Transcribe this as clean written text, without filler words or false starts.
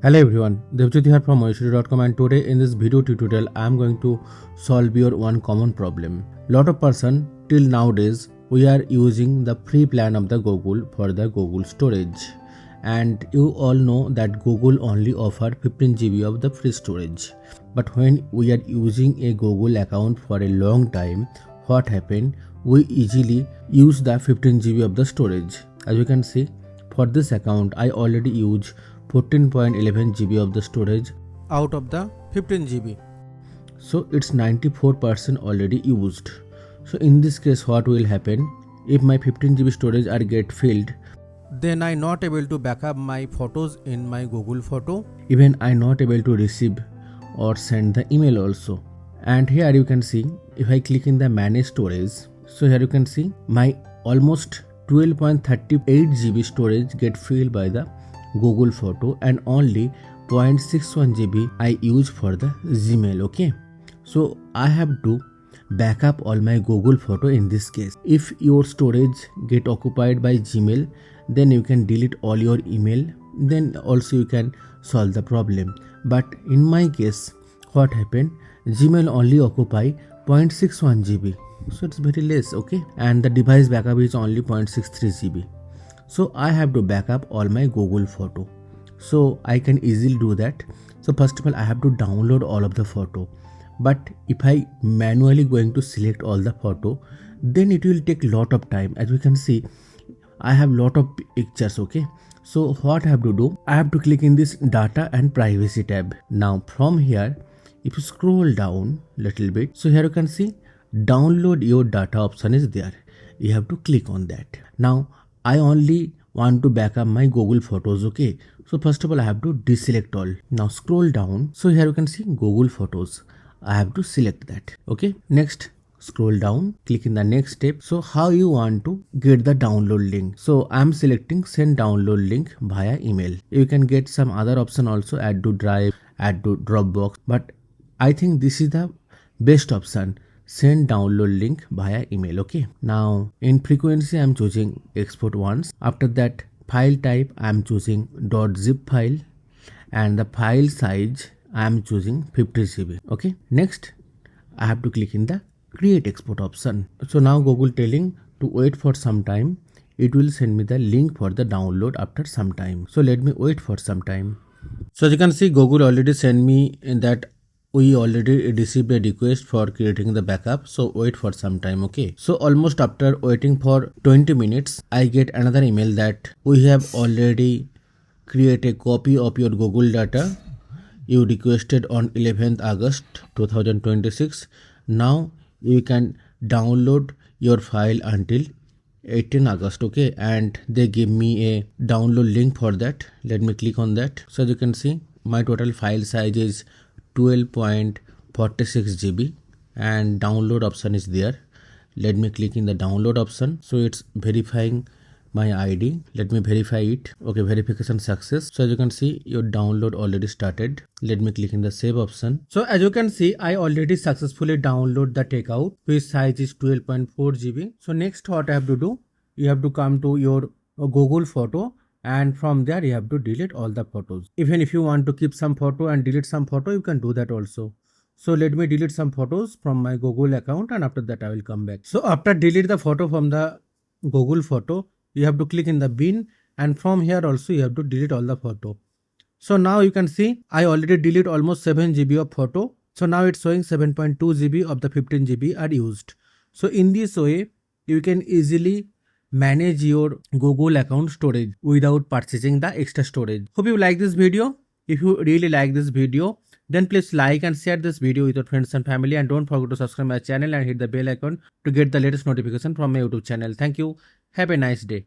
Hello everyone, Devjyoti here from moyeshwari.com, and today in this video tutorial I am going to solve your one common problem. Lot of person till nowadays we are using the free plan of the Google for the Google storage, and you all know that Google only offer 15 GB of the free storage. But when we are using a Google account for a long time, what happen? We easily use the 15 GB of the storage. As you can see, for this account I already use 14.11 GB of the storage out of the 15 GB. So it's 94% already used. So in this case, what will happen? If my 15 GB storage are get filled, then I not able to backup my photos in my Google Photo. Even I not able to receive or send the email also. And here you can see, if I click in the manage storage, so here you can see my almost 12.38 GB storage get filled by the Google Photo, and only 0.61 GB I use for the Gmail. Okay, so I have to backup all my Google Photo in this case. If your storage get occupied by Gmail, then you can delete all your email, then also you can solve the problem. But in my case, what happened? Gmail only occupy 0.61 GB, so it's very less. Okay, and the device backup is only 0.63 GB. So I have to backup all my Google Photo. So I can easily do that. So first of all, I have to download all of the photo. But if I manually going to select all the photo, then it will take lot of time. As we can see, I have lot of pictures. Okay. So what I have to do? I have to click in this data and privacy tab. Now from here, if you scroll down little bit, so here you can see download your data option is there. You have to click on that. Now I only want to backup my Google Photos. Okay, so first of all I have to deselect all. Now scroll down, so here you can see Google Photos. I have to select that. Okay, next scroll down, click in the next step. So how you want to get the download link? So I'm selecting send download link via email. You can get some other option also, add to Drive, add to Dropbox, but I think this is the best option. Send download link via email. Okay, now in frequency I'm choosing export once. After that, file type I'm choosing .zip file, and the file size I'm choosing 50 GB. Okay, next I have to click in the create export option. So now Google telling to wait for some time. It will send me the link for the download after some time. So let me wait for some time. So as you can see, Google already sent me in that we already received a request for creating the backup, so wait for some time. Okay, so almost after waiting for 20 minutes, I get another email that we have already created a copy of your Google data you requested on 11th August 2026. Now you can download your file until 18 August. Okay, and they give me a download link for that. Let me click on that. So as you can see, my total file size is 12.46 GB and download option is there. Let me click in the download option. So it's verifying my ID. Let me verify it. Okay, verification success. So as you can see, your download already started. Let me click in the save option. So as you can see, I already successfully download the takeout, which size is 12.4 GB. So next what I have to do, you have to come to your Google Photo, and from there you have to delete all the photos. Even if you want to keep some photo and delete some photo, you can do that also. So let me delete some photos from my Google account, and after that I will come back. So after delete the photo from the Google Photo, you have to click in the bin, and from here also you have to delete all the photo. So now you can see I already delete almost 7 GB of photo. So now it's showing 7.2 GB of the 15 GB are used. So in this way you can easily manage your Google account storage without purchasing the extra storage. Hope you like this video. If you really like this video, then please like and share this video with your friends and family, and don't forget to subscribe my channel and hit the bell icon to get the latest notification from my YouTube channel. Thank you. Have a nice day.